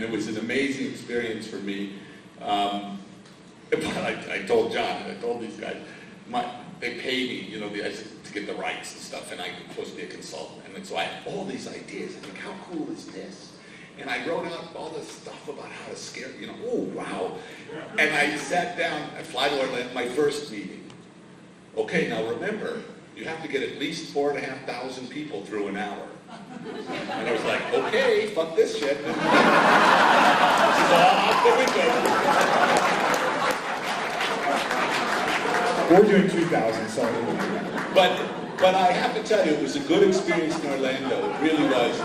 and it was an amazing experience for me. But I told John, and I told these guys, they pay me, you know, to get the rights and stuff, and I'm supposed to be a consultant. And so I had all these ideas. I think, how cool is this? And I wrote out all this stuff about how to scare, you know, oh, wow. And I sat down, I fly to Orlando, my first meeting. Okay, now remember, you have to get at least 4,500 people through an hour. And I was like, okay, fuck this shit. This is all out the window. We're doing 2,000, so. But I have to tell you, it was a good experience in Orlando. It really was.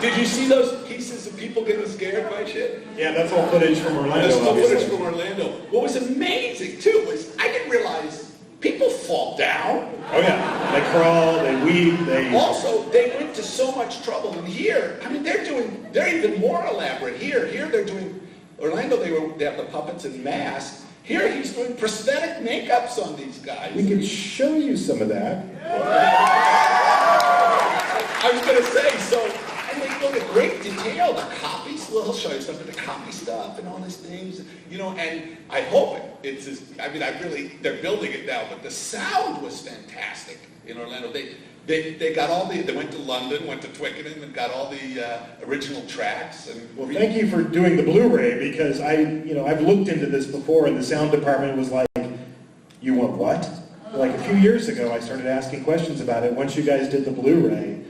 Did you see those pieces of people getting scared by shit? Yeah, that's all footage from Orlando. That's all footage from Orlando. What was amazing, too, was I didn't realize people fall down. Oh, yeah. They crawl, they weep, they... Also, they went to so much trouble. And here, I mean, they're even more elaborate. Here they're doing... Orlando, they have the puppets and masks. Here he's doing prosthetic makeups on these guys. We can show you some of that. I was going to say, so, and they go to great detail, the copies, well, he'll show you stuff, but the copy stuff and all these things, you know, and I hope it's as, I mean, they're building it now, but the sound was fantastic in Orlando. They got all they went to London, went to Twickenham, and got all the original tracks. And well, thank you for doing the Blu-ray, because I've looked into this before, and the sound department was like, you want what? Like a few years ago, I started asking questions about it. Once you guys did the Blu-ray,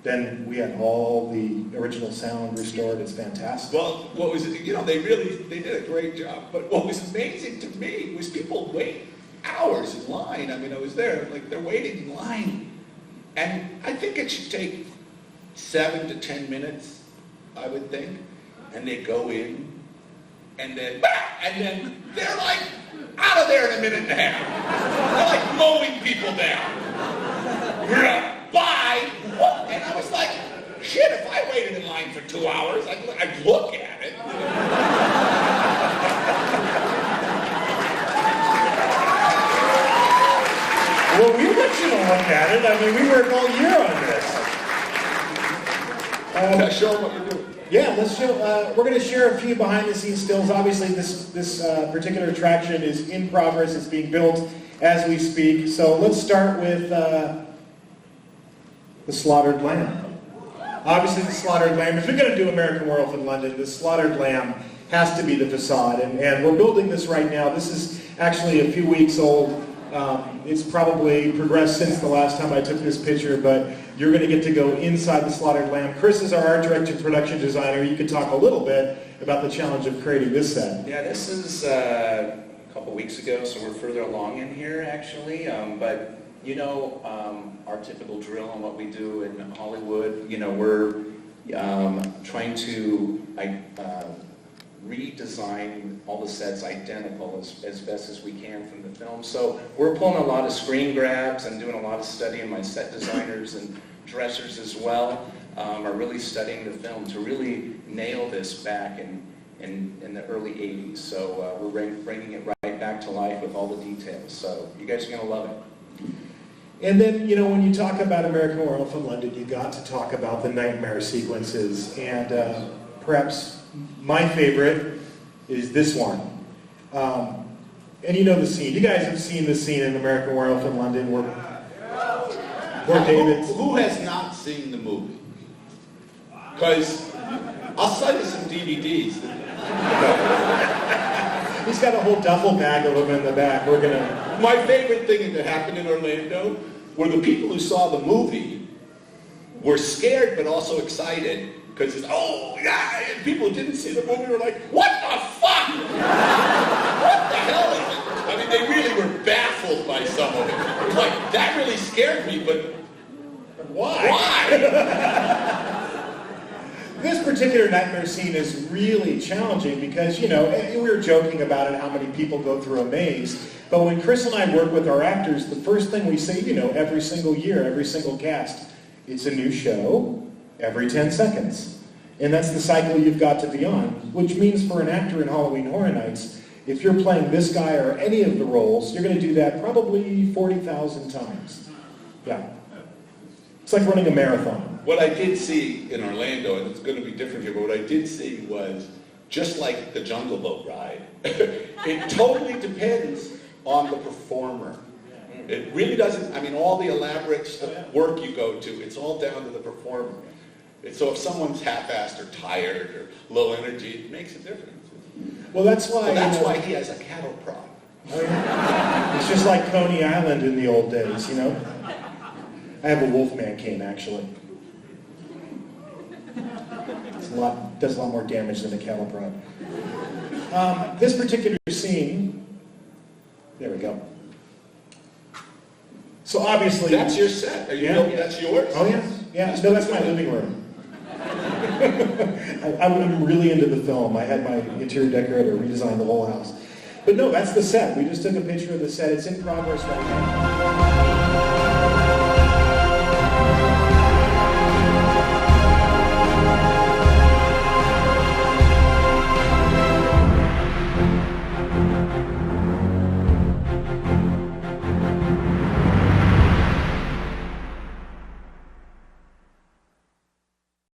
then we had all the original sound restored. It's fantastic. Well, what was it? You know, they did a great job. But what was amazing to me was people wait hours in line. I mean, I was there, like they're waiting in line. And I think it should take 7 to 10 minutes, I would think. And they go in, and then they're like out of there in a minute and a half. They're like mowing people down. Bye. And I was like, shit, if I waited in line for 2 hours, I'd look at it. Well, we want you to look at it. I mean, we worked all year on this. Show them what you're doing. Yeah, let's show. We're going to share a few behind-the-scenes stills. Obviously, this particular attraction is in progress. It's being built as we speak. So let's start with the slaughtered lamb. Obviously, the slaughtered lamb. If you're going to do American Werewolf in London, the slaughtered lamb has to be the facade. And we're building this right now. This is actually a few weeks old. It's probably progressed since the last time I took this picture, but you're going to get to go inside the slaughtered lamb. Chris is our art director and production designer. You could talk a little bit about the challenge of creating this set. Yeah, this is a couple weeks ago, so we're further along in here, actually. But, you know, our typical drill on what we do in Hollywood, you know, we're trying to redesign all the sets identical as best as we can from the film. So we're pulling a lot of screen grabs and doing a lot of studying. My set designers and dressers as well are really studying the film to really nail this back in the early 80s. So we're bringing it right back to life with all the details. So you guys are going to love it. And then, you know, when you talk about American Werewolf in London, you got to talk about the nightmare sequences. And perhaps my favorite is this one. And you know the scene. You guys have seen the scene in American Werewolf in London where David... Who has not seen the movie? Because I'll send you some DVDs. He's got a whole duffel bag of them in the back. We're gonna... My favorite thing that happened in Orlando were the people who saw the movie were scared but also excited. Because it's, oh, yeah, and people who didn't see the movie were like, what the fuck? What the hell is it? I mean, they really were baffled by some of it. It was like, that really scared me, but why? This particular nightmare scene is really challenging because, you know, we were joking about it, how many people go through a maze. But when Chris and I work with our actors, the first thing we say, you know, every single year, every single cast, it's a new show. Every 10 seconds. And that's the cycle you've got to be on, which means for an actor in Halloween Horror Nights, if you're playing this guy or any of the roles, you're going to do that probably 40,000 times. Yeah. It's like running a marathon. What I did see in Orlando, and it's going to be different here, but what I did see was, just like the Jungle Boat ride, it totally depends on the performer. It really doesn't, I mean, all the elaborate work you go to, it's all down to the performer. So if someone's half-assed or tired or low energy, it makes a difference. Well, that's why... Well, that's why he has a cattle prod. Oh, yeah. It's just like Coney Island in the old days, you know? I have a Wolfman cane, actually. Does a lot more damage than a cattle prod. This particular scene, there we go. So obviously... That's your set? Are you telling me that's yours? Oh, yeah. Yeah, no, that's my living room. I'm really into the film. I had my interior decorator redesign the whole house. But no, that's the set. We just took a picture of the set. It's in progress right now.